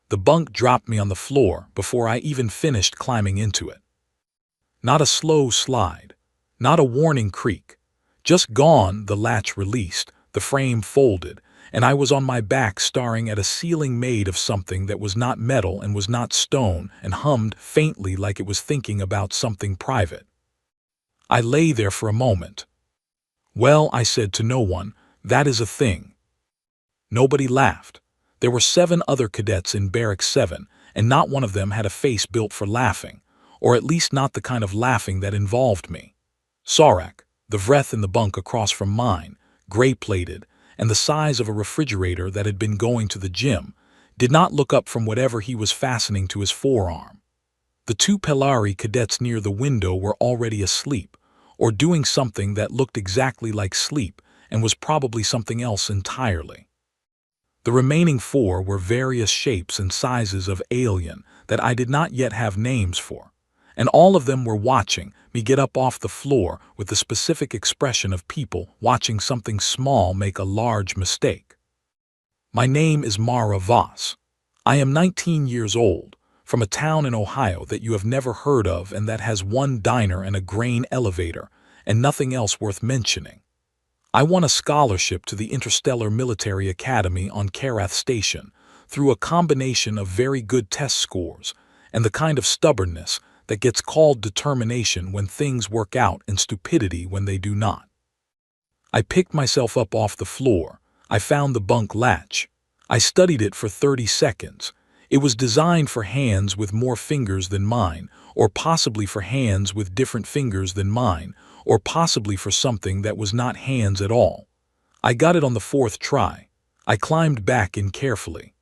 The bunk dropped me on the floor before I even finished climbing into it. Not a slow slide, not a warning creak. Just gone, the latch released, the frame folded, and I was on my back staring at a ceiling made of something that was not metal and was not stone and hummed faintly like it was thinking about something private. I lay there for a moment. "Well," I said to no one, "that is a thing." Nobody laughed. There were 7 other cadets in Barracks 7, and not one of them had a face built for laughing, or at least not the kind of laughing that involved me. Sorak, the Vreth in the bunk across from mine, gray-plated, and the size of a refrigerator that had been going to the gym, did not look up from whatever he was fastening to his forearm. The 2 Pelari cadets near the window were already asleep, or doing something that looked exactly like sleep and was probably something else entirely. The remaining 4 were various shapes and sizes of alien that I did not yet have names for, and all of them were watching me get up off the floor with the specific expression of people watching something small make a large mistake. My name is Mara Voss. I am 19 years old, from a town in Ohio that you have never heard of and that has 1 diner and a grain elevator, and nothing else worth mentioning. I won a scholarship to the Interstellar Military Academy on Karath Station through a combination of very good test scores and the kind of stubbornness that gets called determination when things work out and stupidity when they do not. I picked myself up off the floor. I found the bunk latch. I studied it for 30 seconds. It was designed for hands with more fingers than mine, or possibly for hands with different fingers than mine, or possibly for something that was not hands at all. I got it on the 4th try. I climbed back in carefully.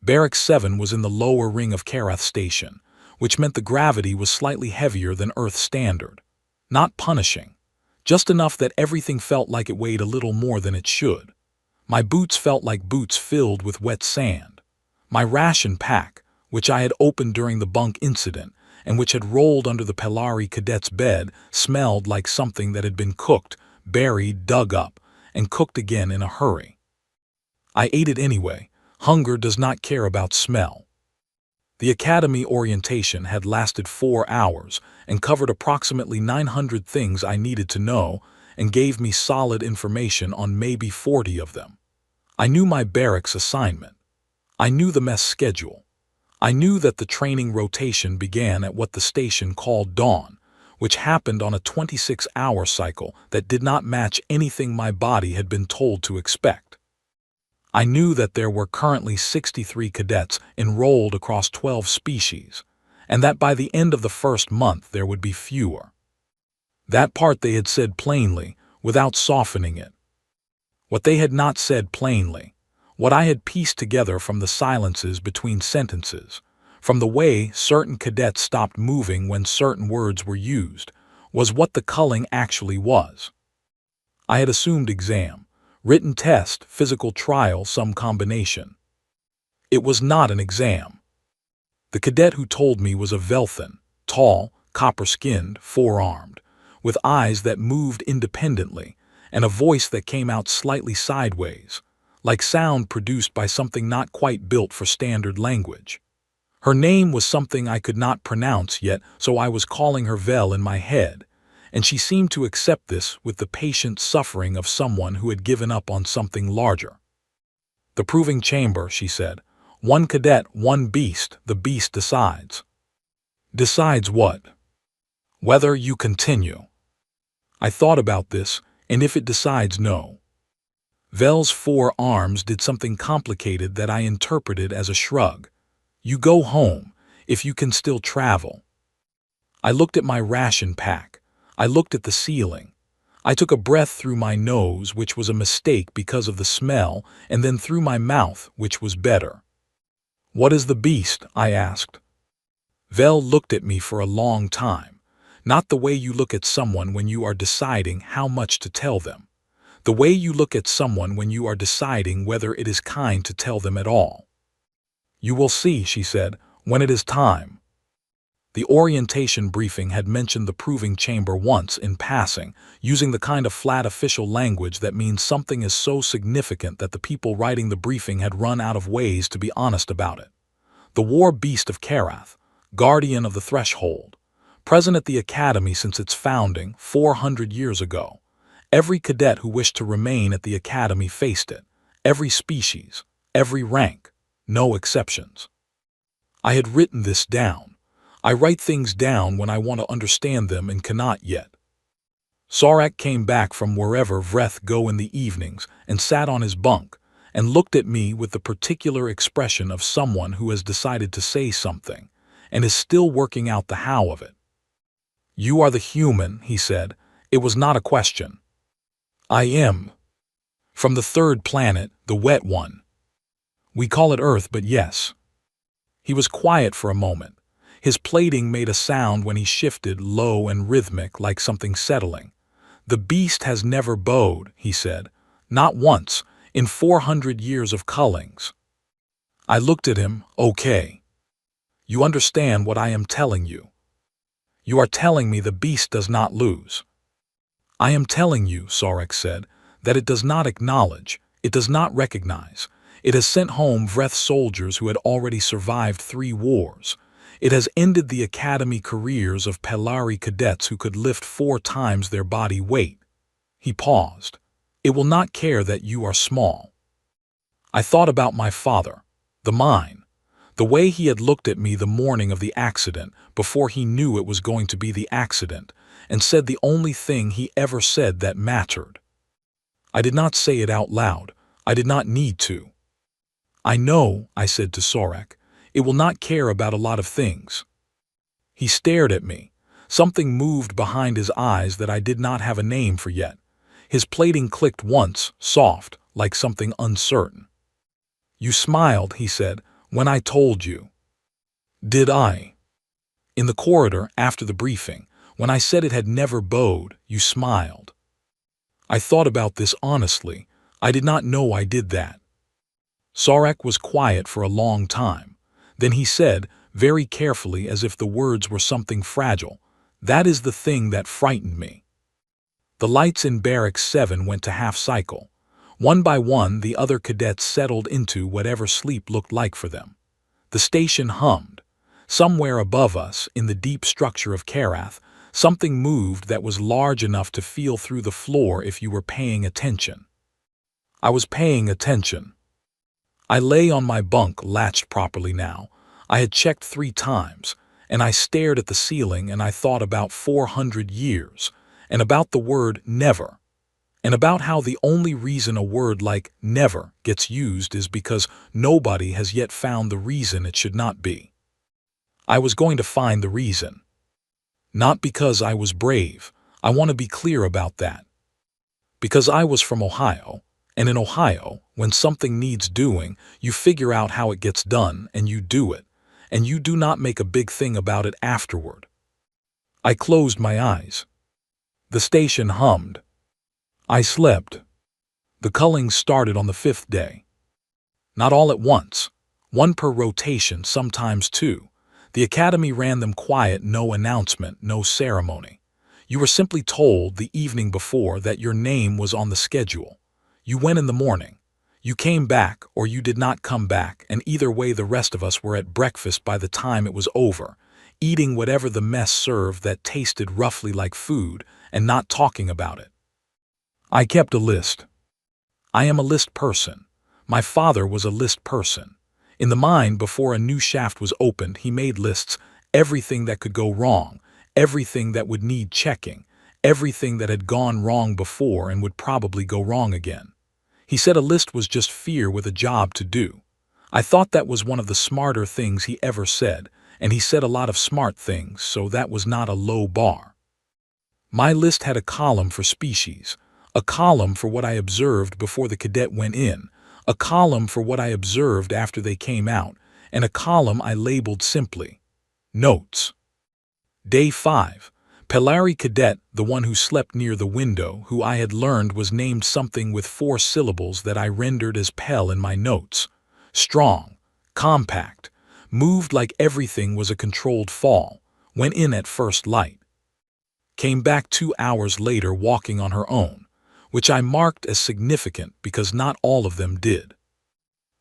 Barracks 7 was in the lower ring of Karath Station, which meant the gravity was slightly heavier than Earth standard. Not punishing, just enough that everything felt like it weighed a little more than it should. My boots felt like boots filled with wet sand. My ration pack, which I had opened during the bunk incident and which had rolled under the Pelari cadet's bed, smelled like something that had been cooked, buried, dug up, and cooked again in a hurry. I ate it anyway. Hunger does not care about smell. The academy orientation had lasted 4 hours and covered approximately 900 things I needed to know and gave me solid information on maybe 40 of them. I knew my barracks assignment. I knew the mess schedule. I knew that the training rotation began at what the station called dawn, which happened on a 26-hour cycle that did not match anything my body had been told to expect. I knew that there were currently 63 cadets enrolled across 12 species, and that by the end of the first month there would be fewer. That part they had said plainly, without softening it. What they had not said plainly, what I had pieced together from the silences between sentences, from the way certain cadets stopped moving when certain words were used, was what the culling actually was. I had assumed exam. Written test, physical trial, some combination. It was not an exam. The cadet who told me was a Velthan, tall, copper-skinned, four-armed, with eyes that moved independently and a voice that came out slightly sideways, like sound produced by something not quite built for standard language. Her name was something I could not pronounce yet, so I was calling her Vel in my head, and she seemed to accept this with the patient suffering of someone who had given up on something larger. "The proving chamber," she said. "1 cadet, 1 beast, the beast decides." "Decides what?" "Whether you continue." I thought about this, and if it decides no. Vel's 4 arms did something complicated that I interpreted as a shrug. "You go home, if you can still travel." I looked at my ration pack. I looked at the ceiling. I took a breath through my nose, which was a mistake because of the smell, and then through my mouth, which was better. "What is the beast?" I asked. Vel looked at me for a long time. Not the way you look at someone when you are deciding how much to tell them. The way you look at someone when you are deciding whether it is kind to tell them at all. "You will see," she said, "when it is time." The orientation briefing had mentioned the proving chamber once in passing, using the kind of flat official language that means something is so significant that the people writing the briefing had run out of ways to be honest about it. the war beast of Karath, guardian of the threshold, present at the academy since its founding 400 years ago. Every cadet who wished to remain at the academy faced it, every species, every rank, no exceptions. I had written this down. I write things down when I want to understand them and cannot yet. Sarek came back from wherever Vreth go in the evenings and sat on his bunk and looked at me with the particular expression of someone who has decided to say something and is still working out the how of it. "You are the human," he said. "It was not a question." "I am. From the third planet, the wet one. We call it Earth, but yes." He was quiet for a moment. His plating made a sound when he shifted, low and rhythmic like something settling. "The beast has never bowed," he said. "Not once, in 400 years of cullings." I looked at him. "Okay. You understand what I am telling you. You are telling me the beast does not lose." "I am telling you," Sarek said, "that it does not acknowledge, it does not recognize. It has sent home Vreth soldiers who had already survived 3 wars. It has ended the academy careers of Pelari cadets who could lift 4 times their body weight." He paused. "It will not care that you are small." I thought about my father, the mine, the way he had looked at me the morning of the accident before he knew it was going to be the accident, and said the only thing he ever said that mattered. I did not say it out loud. I did not need to. "I know," I said to Sarek, "it will not care about a lot of things." He stared at me. Something moved behind his eyes that I did not have a name for yet. His plating clicked once, soft, like something uncertain. "You smiled," he said, "when I told you." "Did I?" "In the corridor, after the briefing, when I said it had never bowed, you smiled." I thought about this honestly. I did not know I did that. Sarek was quiet for a long time. Then he said, very carefully as if the words were something fragile, "That is the thing that frightened me." The lights in Barracks 7 went to half cycle. One by one, the other cadets settled into whatever sleep looked like for them. The station hummed. Somewhere above us, in the deep structure of Karath, something moved that was large enough to feel through the floor if you were paying attention. I was paying attention. I lay on my bunk, latched properly now. I had checked 3 times, and I stared at the ceiling and I thought about 400 years, and about the word never, and about how the only reason a word like never gets used is because nobody has yet found the reason it should not be. I was going to find the reason. Not because I was brave. I want to be clear about that. Because I was from Ohio, and in Ohio, when something needs doing, you figure out how it gets done and you do it, and you do not make a big thing about it afterward. I closed my eyes. The station hummed. I slept. The cullings started on the 5th day. Not all at once. 1 per rotation, sometimes 2. The academy ran them quiet, no announcement, no ceremony. You were simply told the evening before that your name was on the schedule. You went in the morning. You came back or you did not come back, and either way the rest of us were at breakfast by the time it was over, eating whatever the mess served that tasted roughly like food and not talking about it. I kept a list. I am a list person. My father was a list person. In the mine, before a new shaft was opened, he made lists, everything that could go wrong, everything that would need checking, everything that had gone wrong before and would probably go wrong again. He said a list was just fear with a job to do. I thought that was one of the smarter things he ever said, and he said a lot of smart things, so that was not a low bar. My list had a column for species, a column for what I observed before the cadet went in, a column for what I observed after they came out, and a column I labeled simply Notes. Day 5. Pelari cadet, the one who slept near the window, who I had learned was named something with 4 syllables that I rendered as Pel in my notes. Strong, compact, moved like everything was a controlled fall, went in at first light. Came back 2 hours later walking on her own, which I marked as significant because not all of them did.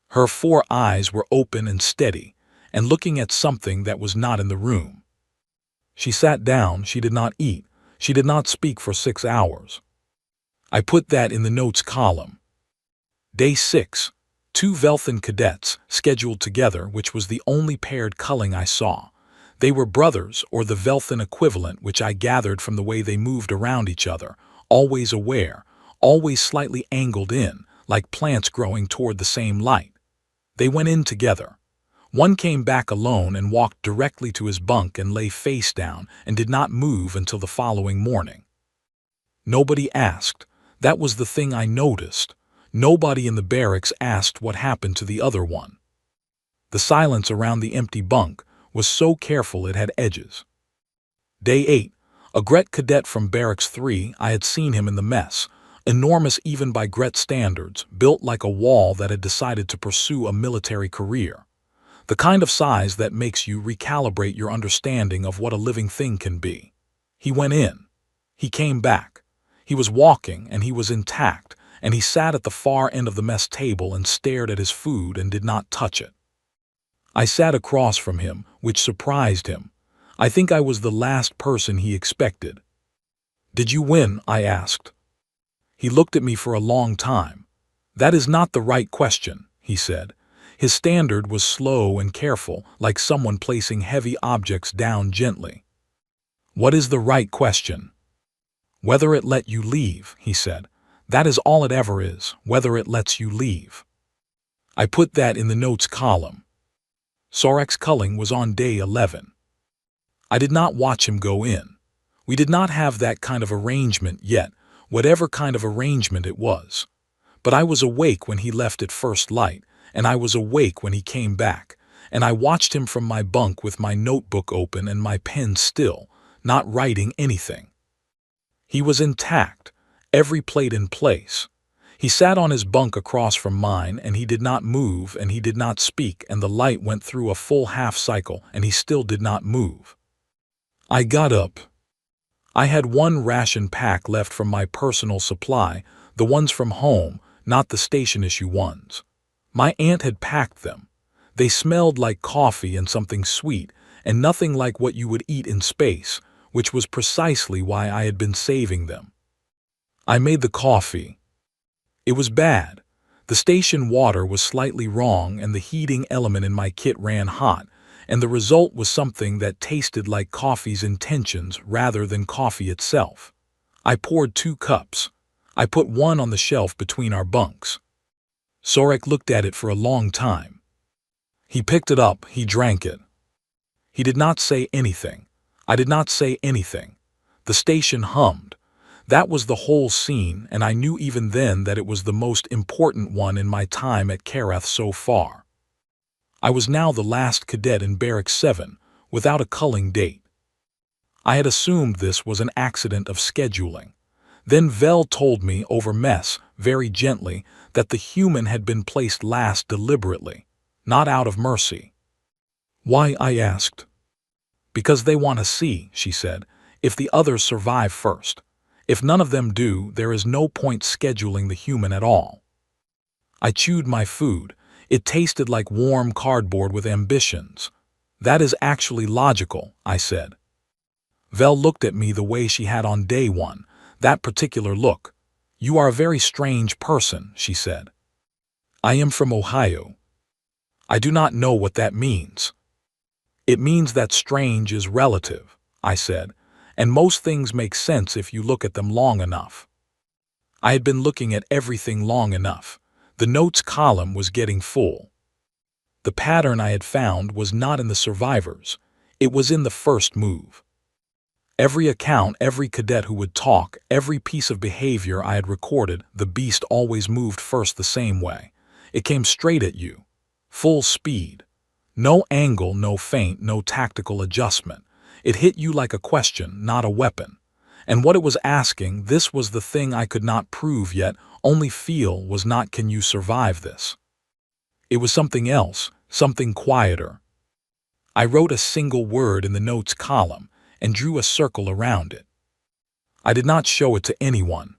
Her 4 eyes were open and steady, and looking at something that was not in the room. She sat down, she did not eat, she did not speak for 6 hours. I put that in the notes column. Day 6. 2 Velthan cadets, scheduled together, which was the only paired culling I saw. They were brothers, or the Velthan equivalent, which I gathered from the way they moved around each other, always aware, always slightly angled in, like plants growing toward the same light. They went in together. One came back alone and walked directly to his bunk and lay face down and did not move until the following morning. Nobody asked. That was the thing I noticed. Nobody in the barracks asked what happened to the other one. The silence around the empty bunk was so careful it had edges. Day 8. A Gret cadet from Barracks 3, I had seen him in the mess, enormous even by Gret standards, built like a wall that had decided to pursue a military career. The kind of size that makes you recalibrate your understanding of what a living thing can be. He went in. He came back. He was walking, and he was intact, and he sat at the far end of the mess table and stared at his food and did not touch it. I sat across from him, which surprised him. I think I was the last person he expected. "Did you win?" I asked. He looked at me for a long time. "That is not the right question," he said. His standard was slow and careful, like someone placing heavy objects down gently. "What is the right question?" "Whether it let you leave," he said. "That is all it ever is, whether it lets you leave." I put that in the notes column. Sorek's culling was on day 11. I did not watch him go in. We did not have that kind of arrangement yet, whatever kind of arrangement it was. But I was awake when he left at first light, and I was awake when he came back, and I watched him from my bunk with my notebook open and my pen still, not writing anything. He was intact, every plate in place. He sat on his bunk across from mine, and he did not move, and he did not speak, and the light went through a full half cycle, and he still did not move. I got up. I had 1 ration pack left from my personal supply, the ones from home, not the station-issue ones. My aunt had packed them. They smelled like coffee and something sweet, and nothing like what you would eat in space, which was precisely why I had been saving them. I made the coffee. It was bad. The station water was slightly wrong, and the heating element in my kit ran hot, and the result was something that tasted like coffee's intentions rather than coffee itself. I poured 2 cups. I put one on the shelf between our bunks. Sorek looked at it for a long time. He picked it up, he drank it. He did not say anything. I did not say anything. The station hummed. That was the whole scene, and I knew even then that it was the most important one in my time at Karath so far. I was now the last cadet in Barracks 7, without a culling date. I had assumed this was an accident of scheduling. Then Vel told me over mess, very gently, that the human had been placed last deliberately, not out of mercy. "Why?" I asked. "Because they want to see," she said, "if the others survive first. If none of them do, there is no point scheduling the human at all." I chewed my food. It tasted like warm cardboard with ambitions. "That is actually logical," I said. Vel looked at me the way she had on day 1, that particular look. "You are a very strange person," she said. "I am from Ohio." "I do not know what that means." "It means that strange is relative," I said, "and most things make sense if you look at them long enough." I had been looking at everything long enough. The notes column was getting full. The pattern I had found was not in the survivors. It was in the first move. Every account, every cadet who would talk, every piece of behavior I had recorded, the beast always moved first the same way. It came straight at you. Full speed. No angle, no feint, no tactical adjustment. It hit you like a question, not a weapon. And what it was asking, this was the thing I could not prove yet, only feel, was not "can you survive this?" It was something else, something quieter. I wrote a single word in the notes column and drew a circle around it. I did not show it to anyone.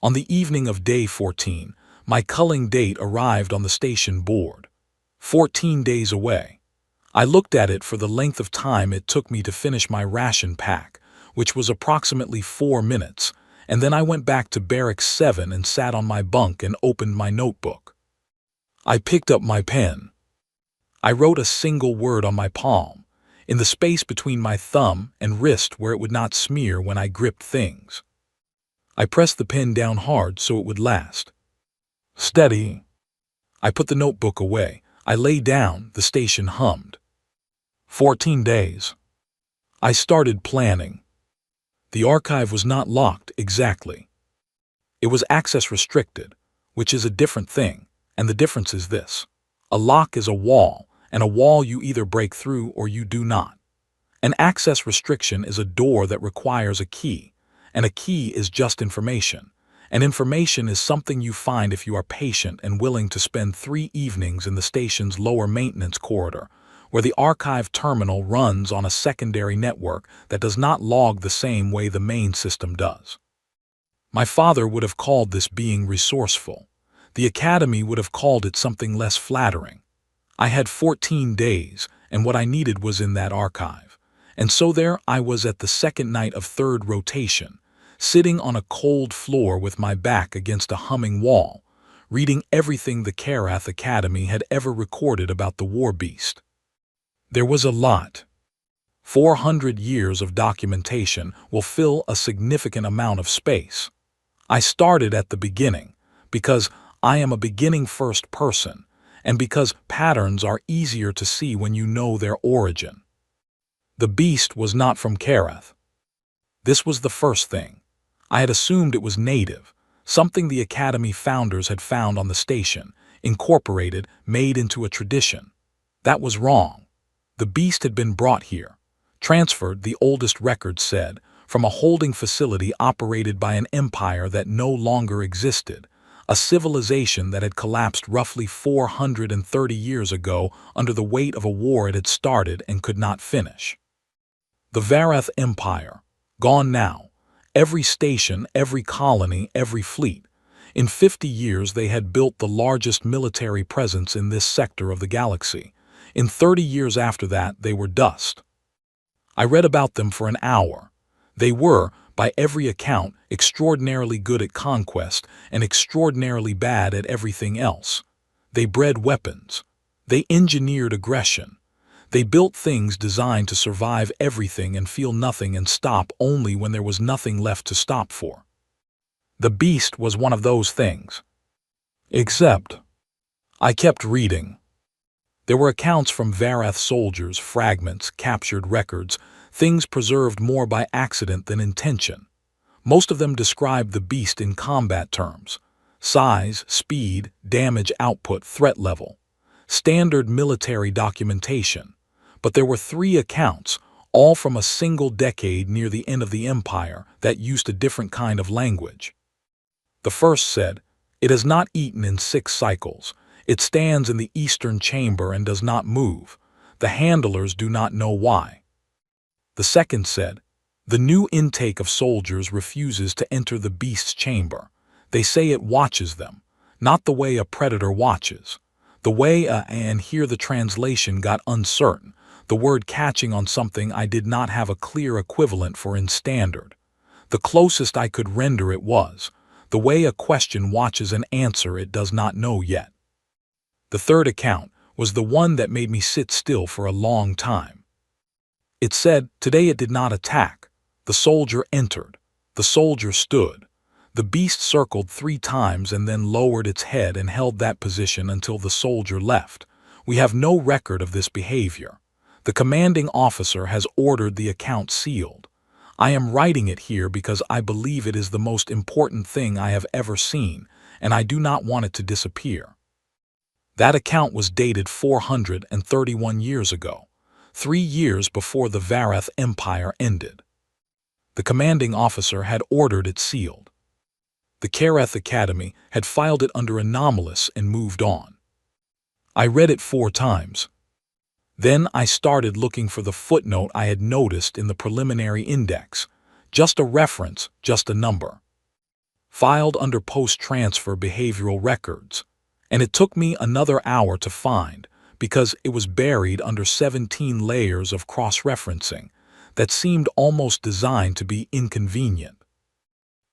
On the evening of day 14, my culling date arrived on the station board. 14 days away. I looked at it for the length of time it took me to finish my ration pack, which was approximately 4 minutes, and then I went back to Barracks 7 and sat on my bunk and opened my notebook. I picked up my pen. I wrote a single word on my palm, in the space between my thumb and wrist where it would not smear when I gripped things. I pressed the pen down hard so it would last. Steady. I put the notebook away. I lay down, the station hummed. 14 days. I started planning. The archive was not locked exactly. It was access restricted, which is a different thing, and the difference is this. A lock is a wall, and a wall you either break through or you do not. An access restriction is a door that requires a key, and a key is just information. And information is something you find if you are patient and willing to spend 3 evenings in the station's lower maintenance corridor, where the archive terminal runs on a secondary network that does not log the same way the main system does. My father would have called this being resourceful. The academy would have called it something less flattering. I had 14 days, and what I needed was in that archive. And so there I was at the second night of third rotation, sitting on a cold floor with my back against a humming wall, reading everything the Karath Academy had ever recorded about the war beast. There was a lot. 400 years of documentation will fill a significant amount of space. I started at the beginning, because I am a beginning first person, and because patterns are easier to see when you know their origin. The beast was not from Karath. This was the first thing. I had assumed it was native, something the Academy founders had found on the station, incorporated, made into a tradition. That was wrong. The beast had been brought here, transferred, the oldest records said, from a holding facility operated by an empire that no longer existed, a civilization that had collapsed roughly 430 years ago under the weight of a war it had started and could not finish. The Varath Empire, gone now. Every station, every colony, every fleet. In 50 years they had built the largest military presence in this sector of the galaxy. In 30 years after that they were dust. I read about them for an hour. They were, by every account, extraordinarily good at conquest and extraordinarily bad at everything else. They bred weapons. They engineered aggression. They built things designed to survive everything and feel nothing and stop only when there was nothing left to stop for. The beast was one of those things. Except, I kept reading. There were accounts from Varath soldiers, fragments, captured records, things preserved more by accident than intention. Most of them described the beast in combat terms: size, speed, damage output, threat level. Standard military documentation. But there were 3 accounts, all from a single decade near the end of the empire, that used a different kind of language. The first said, "It has not eaten in 6 cycles. It stands in the eastern chamber and does not move. The handlers do not know why." The second said, "The new intake of soldiers refuses to enter the beast's chamber. They say it watches them, not the way a predator watches. The way and here the translation got uncertain, the word catching on something I did not have a clear equivalent for in standard. The closest I could render it was, the way a question watches an answer it does not know yet." The third account was the one that made me sit still for a long time. It said, today it did not attack. The soldier entered. The soldier stood. The beast circled 3 times and then lowered its head and held that position until the soldier left. We have no record of this behavior. The commanding officer has ordered the account sealed. I am writing it here because I believe it is the most important thing I have ever seen, and I do not want it to disappear. That account was dated 431 years ago, 3 years before the Varath Empire ended. The commanding officer had ordered it sealed. The Karath Academy had filed it under anomalous and moved on. I read it 4 times. Then I started looking for the footnote I had noticed in the preliminary index. Just a reference, just a number. Filed under post-transfer behavioral records. And it took me another hour to find, because it was buried under 17 layers of cross-referencing that seemed almost designed to be inconvenient.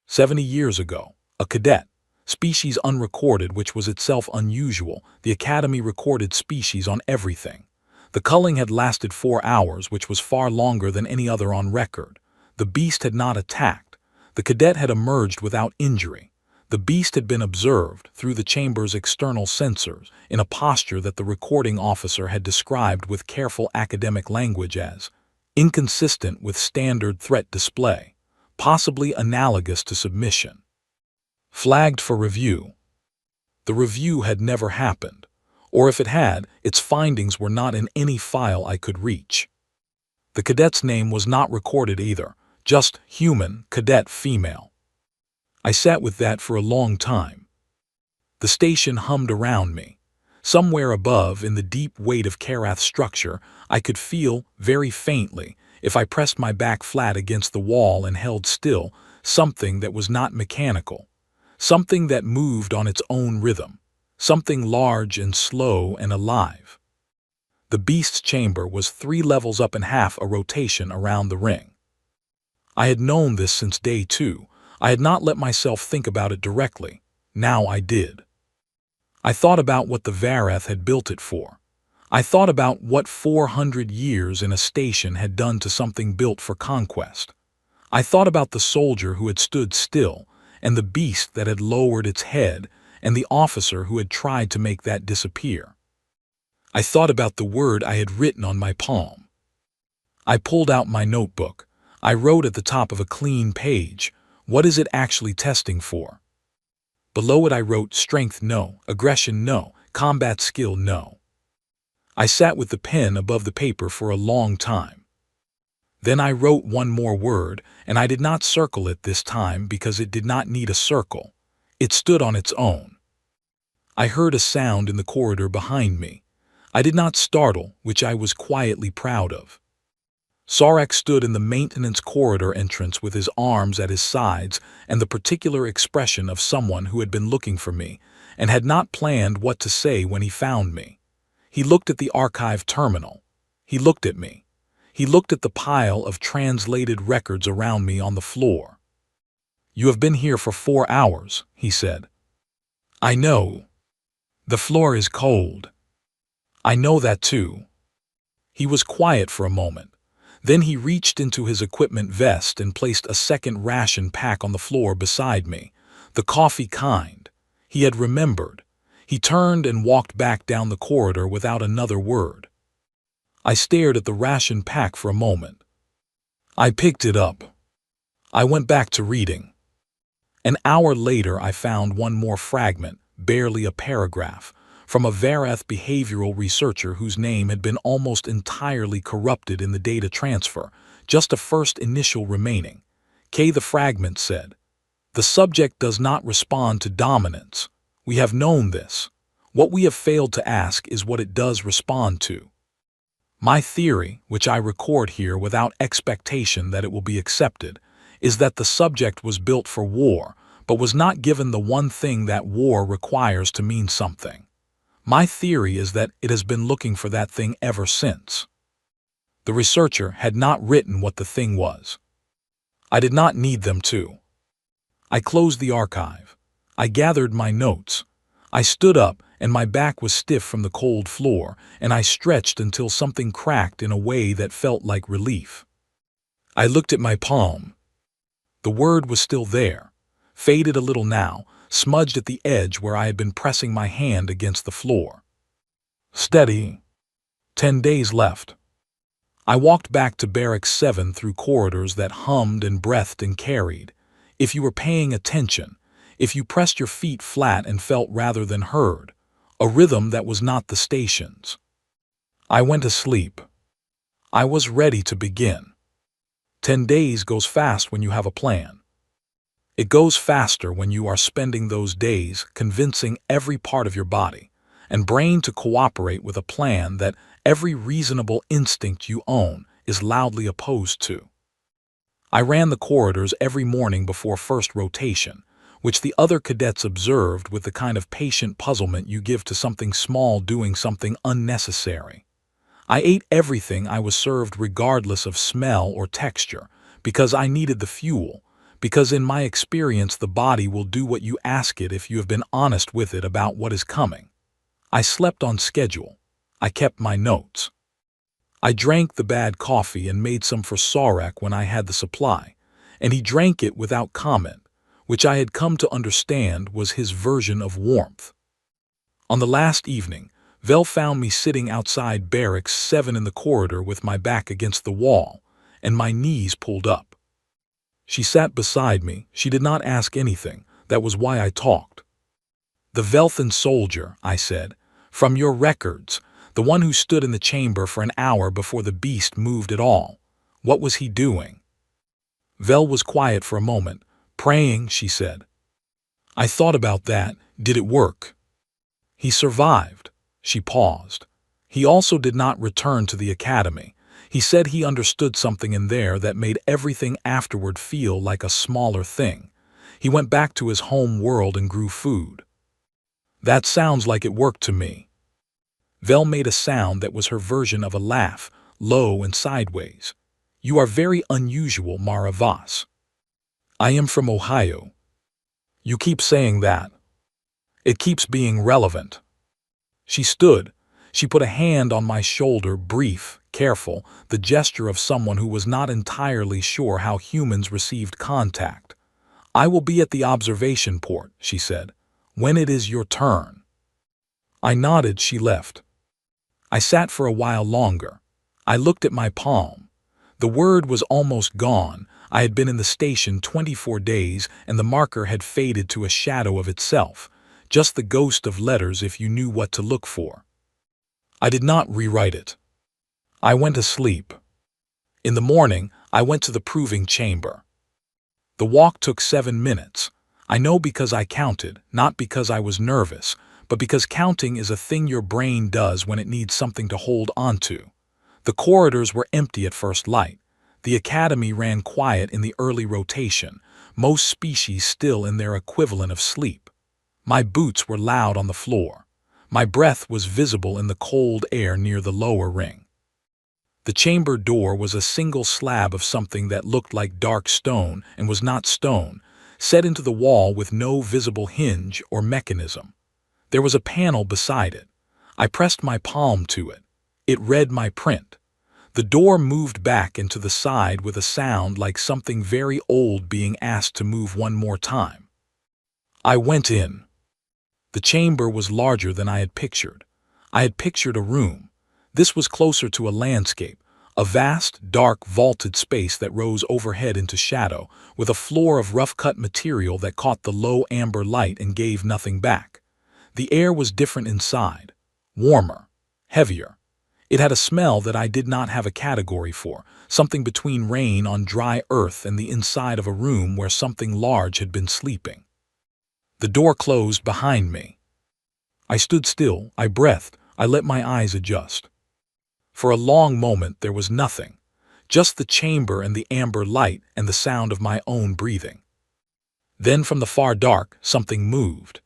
70 years ago, a cadet, species unrecorded, which was itself unusual, the Academy recorded species on everything. The culling had lasted 4 hours, which was far longer than any other on record. The beast had not attacked. The cadet had emerged without injury. The beast had been observed through the chamber's external sensors in a posture that the recording officer had described with careful academic language as inconsistent with standard threat display, possibly analogous to submission. Flagged for review. The review had never happened, or if it had, its findings were not in any file I could reach. The cadet's name was not recorded either, just human, cadet, female. I sat with that for a long time. The station hummed around me. Somewhere above, in the deep weight of Karath's structure, I could feel, very faintly, if I pressed my back flat against the wall and held still, something that was not mechanical, something that moved on its own rhythm, something large and slow and alive. The beast's chamber was 3 levels up and half a rotation around the ring. I had known this since day 2. I had not let myself think about it directly. Now I did. I thought about what the Vareth had built it for. I thought about what 400 years in a station had done to something built for conquest. I thought about the soldier who had stood still, and the beast that had lowered its head, and the officer who had tried to make that disappear. I thought about the word I had written on my palm. I pulled out my notebook. I wrote at the top of a clean page, "What is it actually testing for?" Below it I wrote, "Strength no, aggression no, combat skill no." I sat with the pen above the paper for a long time. Then I wrote one more word, and I did not circle it this time because it did not need a circle. It stood on its own. I heard a sound in the corridor behind me. I did not startle, which I was quietly proud of. Sarek stood in the maintenance corridor entrance with his arms at his sides and the particular expression of someone who had been looking for me and had not planned what to say when he found me. He looked at the archive terminal. He looked at me. He looked at the pile of translated records around me on the floor. "You have been here for 4 hours," he said. "I know. The floor is cold. I know that too." He was quiet for a moment. Then he reached into his equipment vest and placed a second ration pack on the floor beside me, the coffee kind. He had remembered. He turned and walked back down the corridor without another word. I stared at the ration pack for a moment. I picked it up. I went back to reading. An hour later I found one more fragment, barely a paragraph, from a Vareth behavioral researcher whose name had been almost entirely corrupted in the data transfer, just a first initial remaining. The fragment said, "The subject does not respond to dominance. We have known this. What we have failed to ask is what it does respond to." My theory, which I record here without expectation that it will be accepted, is that the subject was built for war, but was not given the one thing that war requires to mean something. My theory is that it has been looking for that thing ever since. The researcher had not written what the thing was. I did not need them to. I closed the archive. I gathered my notes. I stood up, and my back was stiff from the cold floor, and I stretched until something cracked in a way that felt like relief. I looked at my palm. The word was still there, faded a little now, smudged at the edge where I had been pressing my hand against the floor. Steady. 10 days left. I walked back to Barracks 7 through corridors that hummed and breathed and carried. If you were paying attention, if you pressed your feet flat and felt rather than heard, a rhythm that was not the station's. I went to sleep. I was ready to begin. 10 days goes fast when you have a plan. It goes faster when you are spending those days convincing every part of your body and brain to cooperate with a plan that every reasonable instinct you own is loudly opposed to. I ran the corridors every morning before first rotation, which the other cadets observed with the kind of patient puzzlement you give to something small doing something unnecessary. I ate everything I was served regardless of smell or texture, because I needed the fuel, because in my experience the body will do what you ask it if you have been honest with it about what is coming. I slept on schedule. I kept my notes. I drank the bad coffee and made some for Sarek when I had the supply, and he drank it without comment, which I had come to understand was his version of warmth. On the last evening, Vel found me sitting outside Barracks 7 in the corridor with my back against the wall, and my knees pulled up. She sat beside me. She did not ask anything. That was why I talked. "The Velthan soldier," I said, "from your records, the one who stood in the chamber for an hour before the beast moved at all. What was he doing?" Vel was quiet for a moment. "Praying," she said. "I thought about that. Did it work?" "He survived." She paused. "He also did not return to the academy. He said he understood something in there that made everything afterward feel like a smaller thing. He went back to his home world and grew food." "That sounds like it worked to me." Vel made a sound that was her version of a laugh, low and sideways. "You are very unusual, Mara Voss." "I am from Ohio." "You keep saying that. It keeps being relevant." She stood. She put a hand on my shoulder, brief, careful, the gesture of someone who was not entirely sure how humans received contact. "I will be at the observation port," she said, "when it is your turn." I nodded. She left. I sat for a while longer. I looked at my palm. The word was almost gone. I had been in the station 24 days, and the marker had faded to a shadow of itself, just the ghost of letters if you knew what to look for. I did not rewrite it. I went to sleep. In the morning, I went to the proving chamber. The walk took 7 minutes. I know because I counted, not because I was nervous, but because counting is a thing your brain does when it needs something to hold onto. The corridors were empty at first light. The academy ran quiet in the early rotation, most species still in their equivalent of sleep. My boots were loud on the floor. My breath was visible in the cold air near the lower ring. The chamber door was a single slab of something that looked like dark stone and was not stone, set into the wall with no visible hinge or mechanism. There was a panel beside it. I pressed my palm to it. It read my print. The door moved back into the side with a sound like something very old being asked to move one more time. I went in. The chamber was larger than I had pictured. I had pictured a room. This was closer to a landscape, a vast, dark, vaulted space that rose overhead into shadow, with a floor of rough-cut material that caught the low amber light and gave nothing back. The air was different inside, warmer, heavier. It had a smell that I did not have a category for, something between rain on dry earth and the inside of a room where something large had been sleeping. The door closed behind me. I stood still, I breathed, I let my eyes adjust. For a long moment there was nothing, just the chamber and the amber light and the sound of my own breathing. Then from the far dark, something moved.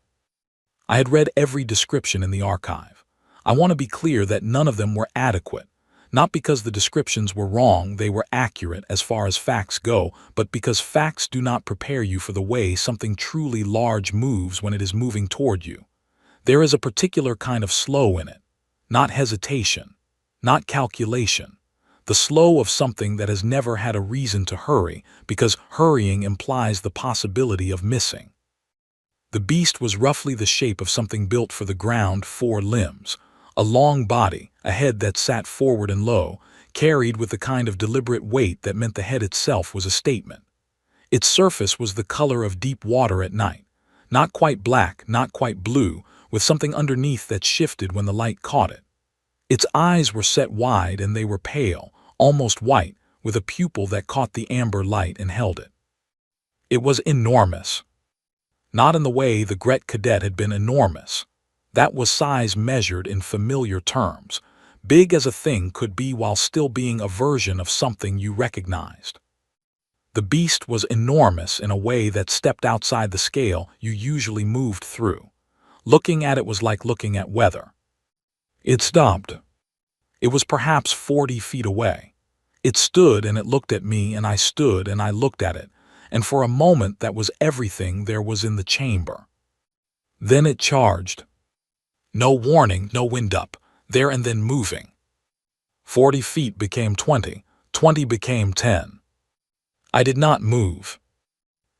I had read every description in the archive. I want to be clear that none of them were adequate, not because the descriptions were wrong, they were accurate as far as facts go, but because facts do not prepare you for the way something truly large moves when it is moving toward you. There is a particular kind of slow in it, not hesitation, not calculation, the slow of something that has never had a reason to hurry, because hurrying implies the possibility of missing. The beast was roughly the shape of something built for the ground, 4 limbs, a long body, a head that sat forward and low, carried with the kind of deliberate weight that meant the head itself was a statement. Its surface was the color of deep water at night, not quite black, not quite blue, with something underneath that shifted when the light caught it. Its eyes were set wide and they were pale, almost white, with a pupil that caught the amber light and held it. It was enormous. Not in the way the Gret cadet had been enormous. That was size measured in familiar terms, big as a thing could be while still being a version of something you recognized. The beast was enormous in a way that stepped outside the scale you usually moved through. Looking at it was like looking at weather. It stopped. It was perhaps 40 feet away. It stood and it looked at me, and I stood and I looked at it, and for a moment that was everything there was in the chamber. Then it charged. No warning, no wind up, there and then moving. 40 feet became 20, 20 became 10. I did not move.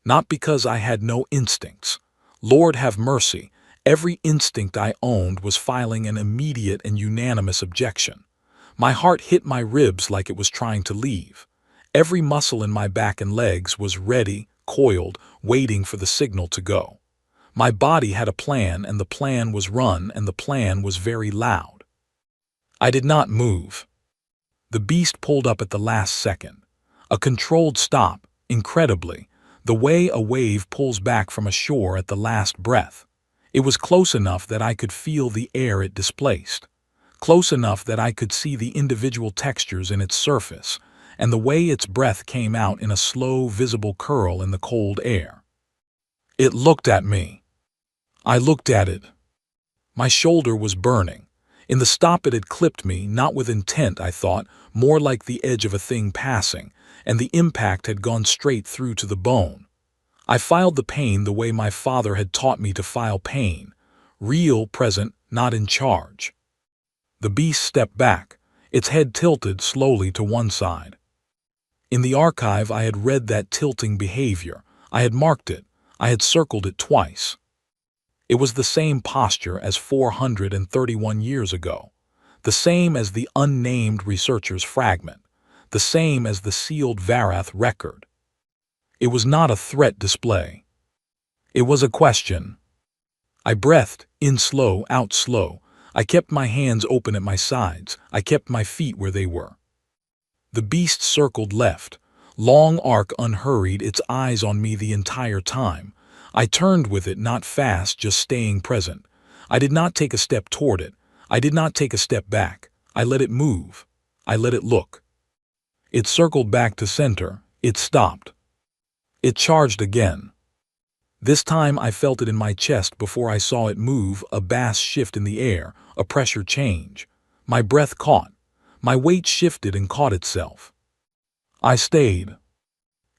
Not because I had no instincts. Lord have mercy, every instinct I owned was filing an immediate and unanimous objection. My heart hit my ribs like it was trying to leave. Every muscle in my back and legs was ready, coiled, waiting for the signal to go. My body had a plan, and the plan was run, and the plan was very loud. I did not move. The beast pulled up at the last second. A controlled stop, incredibly, the way a wave pulls back from a shore at the last breath. It was close enough that I could feel the air it displaced. Close enough that I could see the individual textures in its surface, and the way its breath came out in a slow, visible curl in the cold air. It looked at me. I looked at it. My shoulder was burning. In the stop it had clipped me, not with intent, I thought, more like the edge of a thing passing, and the impact had gone straight through to the bone. I filed the pain the way my father had taught me to file pain. Real, present, not in charge. The beast stepped back, its head tilted slowly to one side. In the archive I had read that tilting behavior. I had marked it. I had circled it twice. It was the same posture as 431 years ago, the same as the unnamed researcher's fragment, the same as the sealed Varath record. It was not a threat display. It was a question. I breathed, in slow, out slow. I kept my hands open at my sides. I kept my feet where they were. The beast circled left, long arc unhurried, its eyes on me the entire time. I turned with it, not fast, just staying present. I did not take a step toward it. I did not take a step back. I let it move. I let it look. It circled back to center. It stopped. It charged again. This time I felt it in my chest before I saw it move, a bass shift in the air, a pressure change. My breath caught. My weight shifted and caught itself. I stayed.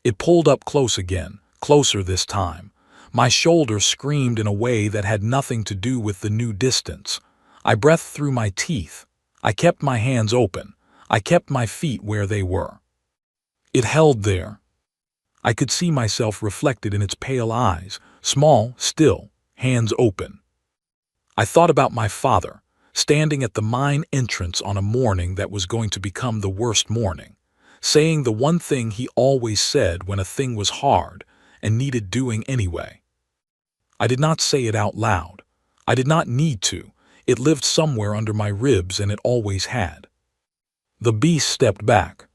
It pulled up close again, closer this time. My shoulder screamed in a way that had nothing to do with the new distance. I breathed through my teeth. I kept my hands open. I kept my feet where they were. It held there. I could see myself reflected in its pale eyes, small, still, hands open. I thought about my father, standing at the mine entrance on a morning that was going to become the worst morning, saying the one thing he always said when a thing was hard and needed doing anyway. I did not say it out loud. I did not need to. It lived somewhere under my ribs, and it always had. The beast stepped back.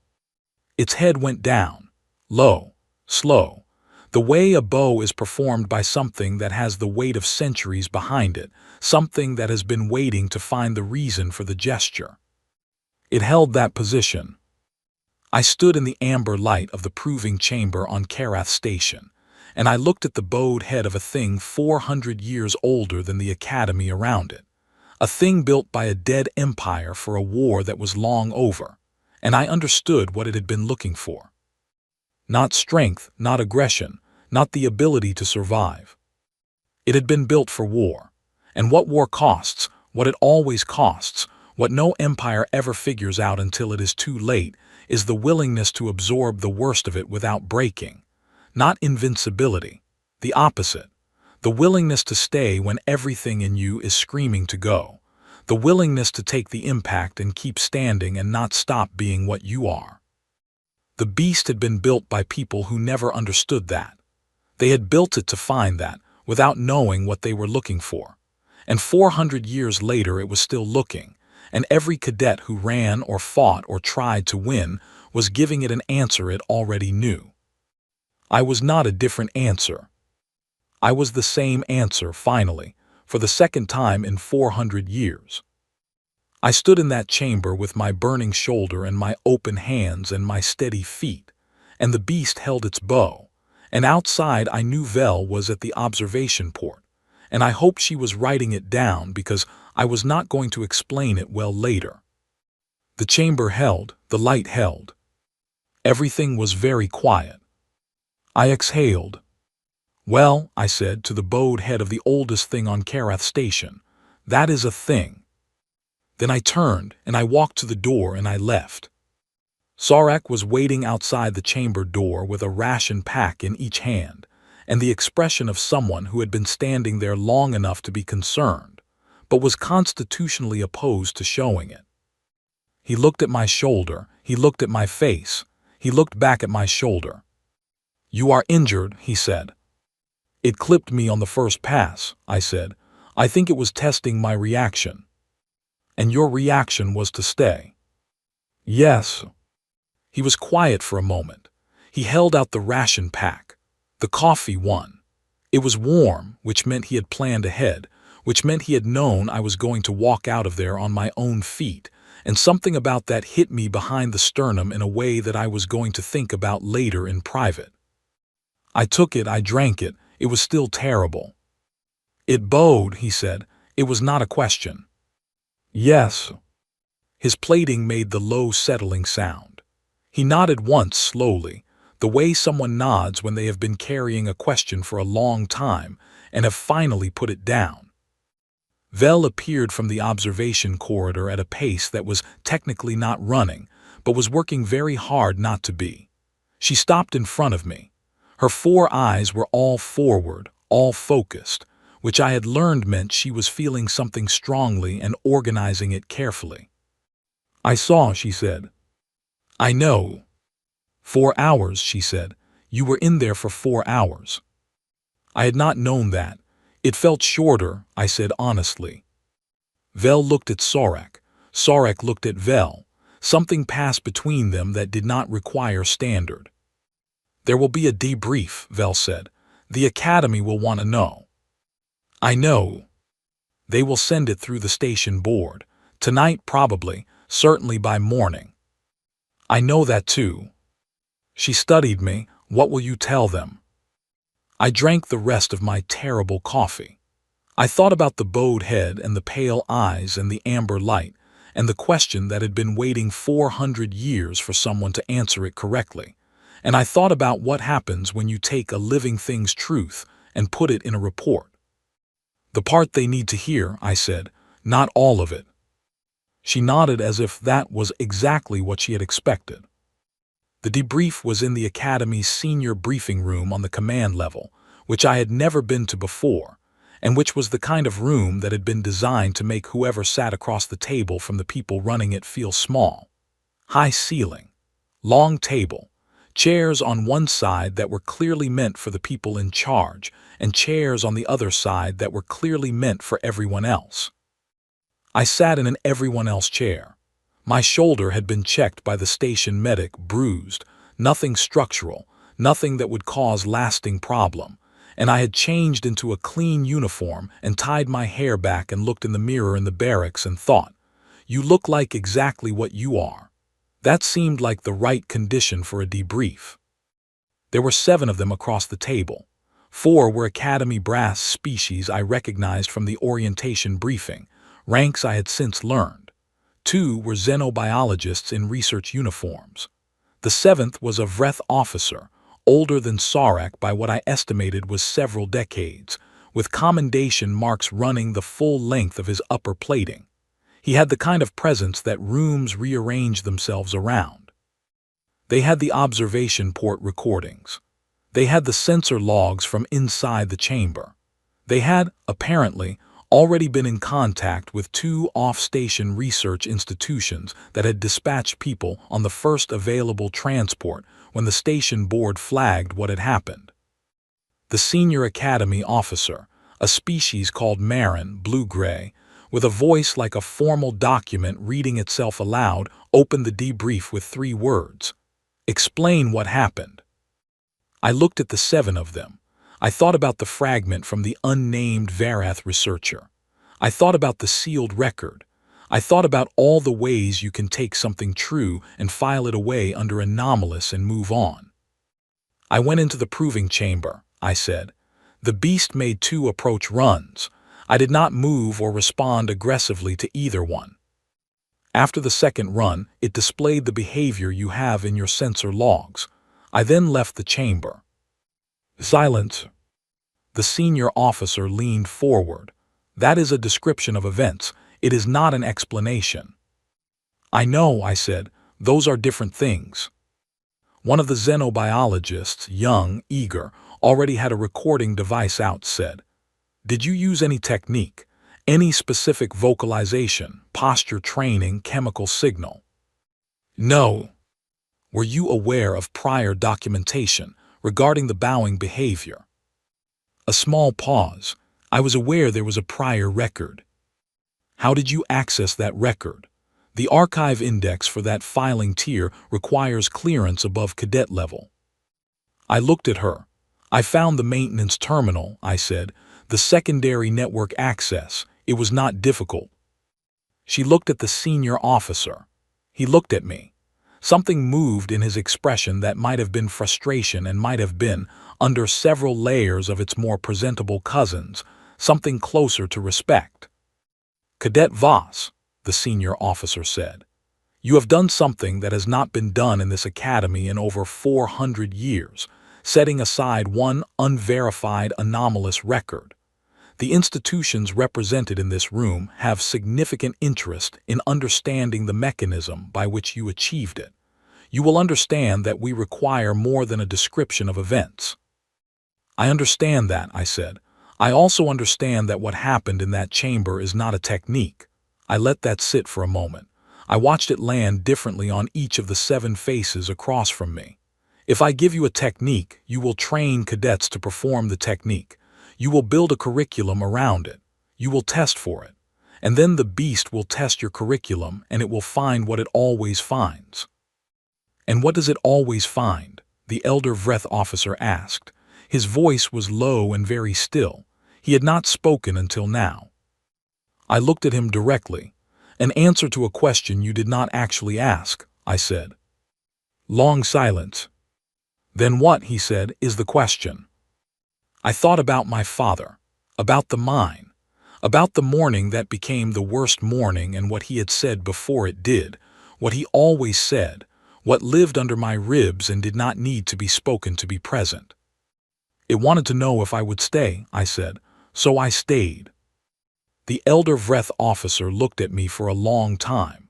Its head went down, low, slow, the way a bow is performed by something that has the weight of centuries behind it, something that has been waiting to find the reason for the gesture. It held that position. I stood in the amber light of the proving chamber on Karath Station, and I looked at the bowed head of a thing 400 years older than the academy around it, a thing built by a dead empire for a war that was long over, and I understood what it had been looking for. Not strength, not aggression, not the ability to survive. It had been built for war, and what war costs, what it always costs, what no empire ever figures out until it is too late, is the willingness to absorb the worst of it without breaking. Not invincibility, the opposite. The willingness to stay when everything in you is screaming to go. The willingness to take the impact and keep standing and not stop being what you are. The beast had been built by people who never understood that. They had built it to find that, without knowing what they were looking for. And 400 years later it was still looking, and every cadet who ran or fought or tried to win was giving it an answer it already knew. I was not a different answer. I was the same answer, finally, for the second time in 400 years. I stood in that chamber with my burning shoulder and my open hands and my steady feet, and the beast held its bow, and outside I knew Vel was at the observation port, and I hoped she was writing it down because I was not going to explain it well later. The chamber held, the light held. Everything was very quiet. I exhaled. "Well," I said to the bowed head of the oldest thing on Karath Station, "that is a thing." Then I turned, and I walked to the door, and I left. Sarek was waiting outside the chamber door with a ration pack in each hand, and the expression of someone who had been standing there long enough to be concerned, but was constitutionally opposed to showing it. He looked at my shoulder, he looked at my face, he looked back at my shoulder. "You are injured," he said. "It clipped me on the first pass," I said. "I think it was testing my reaction." "And your reaction was to stay?" "Yes." He was quiet for a moment. He held out the ration pack. The coffee won. It was warm, which meant he had planned ahead, which meant he had known I was going to walk out of there on my own feet, and something about that hit me behind the sternum in a way that I was going to think about later in private. I took it, I drank it. It was still terrible. "It bowed," he said. "It was not a question." "Yes." His plating made the low settling sound. He nodded once slowly, the way someone nods when they have been carrying a question for a long time and have finally put it down. Vel appeared from the observation corridor at a pace that was technically not running, but was working very hard not to be. She stopped in front of me. Her 4 eyes were all forward, all focused, which I had learned meant she was feeling something strongly and organizing it carefully. "I saw," she said. "I know." 4 hours, she said. "You were in there for 4 hours." I had not known that. It felt shorter, I said honestly. Vel looked at Sarek. Sarek looked at Vel. Something passed between them that did not require standard. "There will be a debrief," Vel said. "The Academy will want to know." "I know." "They will send it through the station board. Tonight probably, certainly by morning." "I know that too." She studied me. "What will you tell them?" I drank the rest of my terrible coffee. I thought about the bowed head and the pale eyes and the amber light, and the question that had been waiting 400 years for someone to answer it correctly. And I thought about what happens when you take a living thing's truth and put it in a report. "The part they need to hear," I said, "not all of it." She nodded as if that was exactly what she had expected. The debrief was in the Academy's senior briefing room on the command level, which I had never been to before, and which was the kind of room that had been designed to make whoever sat across the table from the people running it feel small. High ceiling, long table, chairs on one side that were clearly meant for the people in charge, and chairs on the other side that were clearly meant for everyone else. I sat in an everyone else chair. My shoulder had been checked by the station medic, bruised, nothing structural, nothing that would cause lasting problem, and I had changed into a clean uniform and tied my hair back and looked in the mirror in the barracks and thought, "You look like exactly what you are." That seemed like the right condition for a debrief. There were 7 of them across the table. 4 were Academy brass species I recognized from the orientation briefing, ranks I had since learned. 2 were xenobiologists in research uniforms. The 7th was a Vreth officer, older than Sarek by what I estimated was several decades, with commendation marks running the full length of his upper plating. He had the kind of presence that rooms rearrange themselves around. They had the observation port recordings. They had the sensor logs from inside the chamber. They had, apparently, already been in contact with 2 off-station research institutions that had dispatched people on the first available transport when the station board flagged what had happened. The senior Academy officer, a species called Marin, blue-gray, with a voice like a formal document reading itself aloud, opened the debrief with 3 words. "Explain what happened." I looked at the 7 of them. I thought about the fragment from the unnamed Varath researcher. I thought about the sealed record. I thought about all the ways you can take something true and file it away under anomalous and move on. I went into the proving chamber, I said. The beast made 2 approach runs. I did not move or respond aggressively to either one. After the second run, it displayed the behavior you have in your sensor logs. I then left the chamber. Silence. The senior officer leaned forward. That is a description of events. It is not an explanation. I know, I said. Those are different things. One of the xenobiologists, young, eager, already had a recording device out, said. Did you use any technique? Any specific vocalization, posture training, chemical signal? No. Were you aware of prior documentation regarding the bowing behavior? A small pause. I was aware there was a prior record. How did you access that record? The archive index for that filing tier requires clearance above cadet level. I looked at her. I found the maintenance terminal, I said, the secondary network access. It was not difficult. She looked at the senior officer. He looked at me. Something moved in his expression that might have been frustration and might have been, under several layers of its more presentable cousins, something closer to respect. Cadet Voss, the senior officer said, you have done something that has not been done in this academy in over 400 years, setting aside one unverified anomalous record. The institutions represented in this room have significant interest in understanding the mechanism by which you achieved it. You will understand that we require more than a description of events. I understand that, I said. I also understand that what happened in that chamber is not a technique. I let that sit for a moment. I watched it land differently on each of the 7 faces across from me. If I give you a technique, you will train cadets to perform the technique. You will build a curriculum around it. You will test for it. And then the beast will test your curriculum and it will find what it always finds. And what does it always find? The elder Vreth officer asked. His voice was low and very still. He had not spoken until now. I looked at him directly. An answer to a question you did not actually ask, I said. Long silence. Then what, he said, is the question? I thought about my father, about the mine, about the morning that became the worst morning and what he had said before it did, what he always said, what lived under my ribs and did not need to be spoken to be present. It wanted to know if I would stay, I said, so I stayed. The elder Vreth officer looked at me for a long time.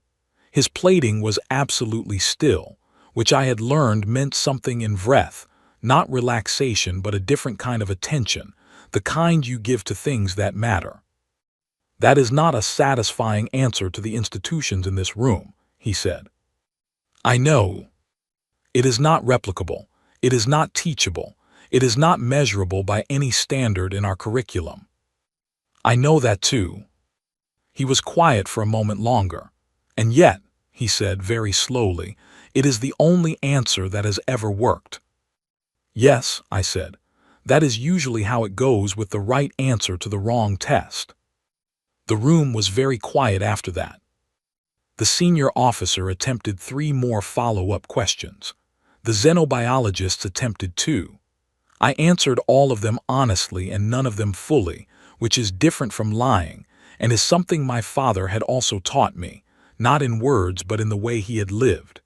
His plating was absolutely still, which I had learned meant something in Vreth, not relaxation but a different kind of attention, the kind you give to things that matter. That is not a satisfying answer to the institutions in this room, he said. I know. It is not replicable. It is not teachable. It is not measurable by any standard in our curriculum. I know that too. He was quiet for a moment longer. And yet, he said very slowly, it is the only answer that has ever worked. Yes, I said. That is usually how it goes with the right answer to the wrong test. The room was very quiet after that. The senior officer attempted 3 more follow-up questions. The xenobiologists attempted 2. I answered all of them honestly and none of them fully, which is different from lying, and is something my father had also taught me, not in words but in the way he had lived.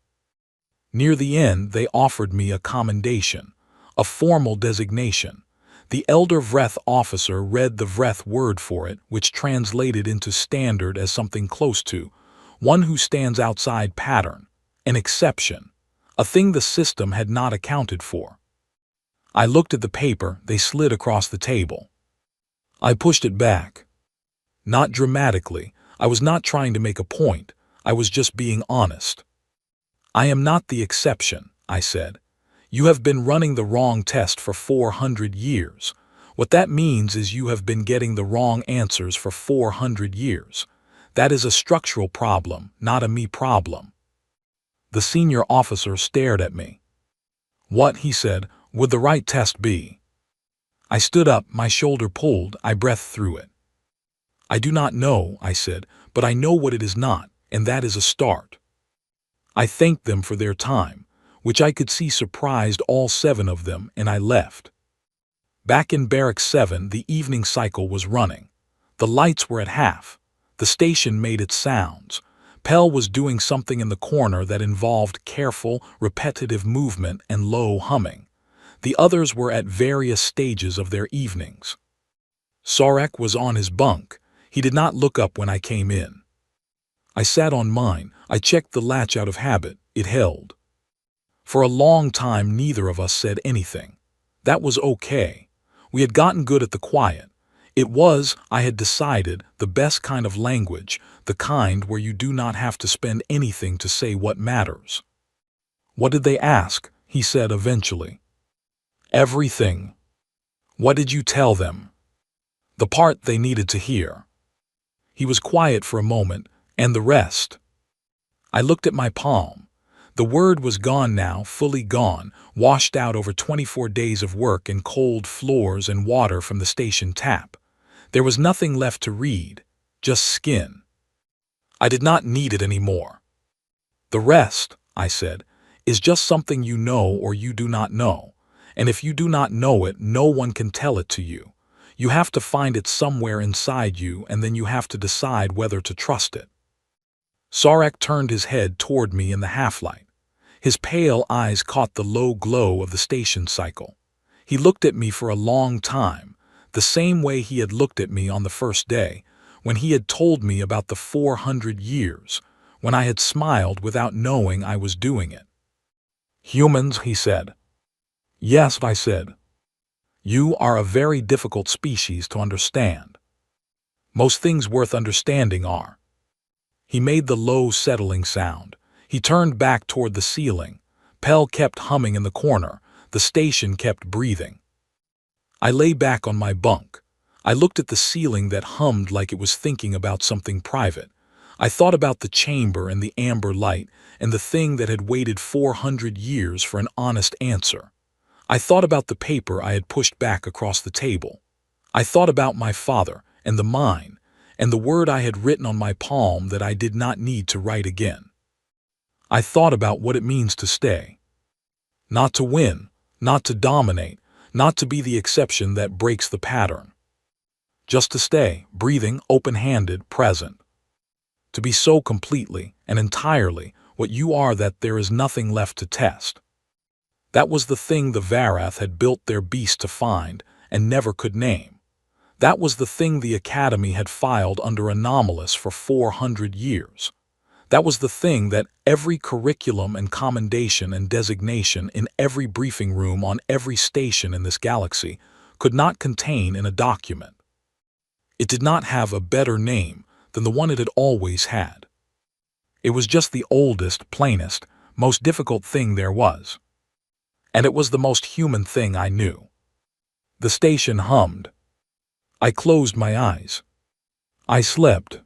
Near the end, they offered me a commendation, a formal designation. The elder Vreth officer read the Vreth word for it, which translated into standard as something close to, one who stands outside pattern, an exception, a thing the system had not accounted for. I looked at the paper they slid across the table. I pushed it back. Not dramatically. I was not trying to make a point. I was just being honest. I am not the exception, I said. You have been running the wrong test for 400 years. What that means is you have been getting the wrong answers for 400 years. That is a structural problem, not a me problem. The senior officer stared at me. What, he said, would the right test be? I stood up, my shoulder pulled, I breathed through it. I do not know, I said, but I know what it is not, and that is a start. I thanked them for their time. which I could see surprised all 7 of them, and I left. Back in Barrack 7, the evening cycle was running. The lights were at half. The station made its sounds. Pell was doing something in the corner that involved careful, repetitive movement and low humming. The others were at various stages of their evenings. Sarek was on his bunk. He did not look up when I came in. I sat on mine. I checked the latch out of habit. It held. For a long time, neither of us said anything. That was okay. We had gotten good at the quiet. It was, I had decided, the best kind of language, the kind where you do not have to spend anything to say what matters. "What did they ask?" he said eventually. "Everything." "What did you tell them?" "The part they needed to hear." He was quiet for a moment, and the rest. I looked at my palm. The word was gone now, fully gone, washed out over 24 days of work and cold floors and water from the station tap. There was nothing left to read, just skin. I did not need it anymore. "The rest," I said, "is just something you know or you do not know. And if you do not know it, no one can tell it to you. You have to find it somewhere inside you, and then you have to decide whether to trust it." Sarek turned his head toward me in the half-light. His pale eyes caught the low glow of the station cycle. He looked at me for a long time, the same way he had looked at me on the first day, when he had told me about the 400 years, when I had smiled without knowing I was doing it. "Humans," he said. "Yes," I said. "You are a very difficult species to understand. Most things worth understanding are." He made the low, settling sound. He turned back toward the ceiling. Pell kept humming in the corner. The station kept breathing. I lay back on my bunk. I looked at the ceiling that hummed like it was thinking about something private. I thought about the chamber and the amber light and the thing that had waited 400 years for an honest answer. I thought about the paper I had pushed back across the table. I thought about my father and the mine and the word I had written on my palm that I did not need to write again. I thought about what it means to stay. Not to win, not to dominate, not to be the exception that breaks the pattern. Just to stay, breathing, open-handed, present. To be so completely and entirely what you are that there is nothing left to test. That was the thing the Varath had built their beast to find and never could name. That was the thing the Academy had filed under anomalous for 400 years. That was the thing that every curriculum and commendation and designation in every briefing room on every station in this galaxy could not contain in a document. It did not have a better name than the one it had always had. It was just the oldest, plainest, most difficult thing there was. And it was the most human thing I knew. The station hummed. I closed my eyes. I slept.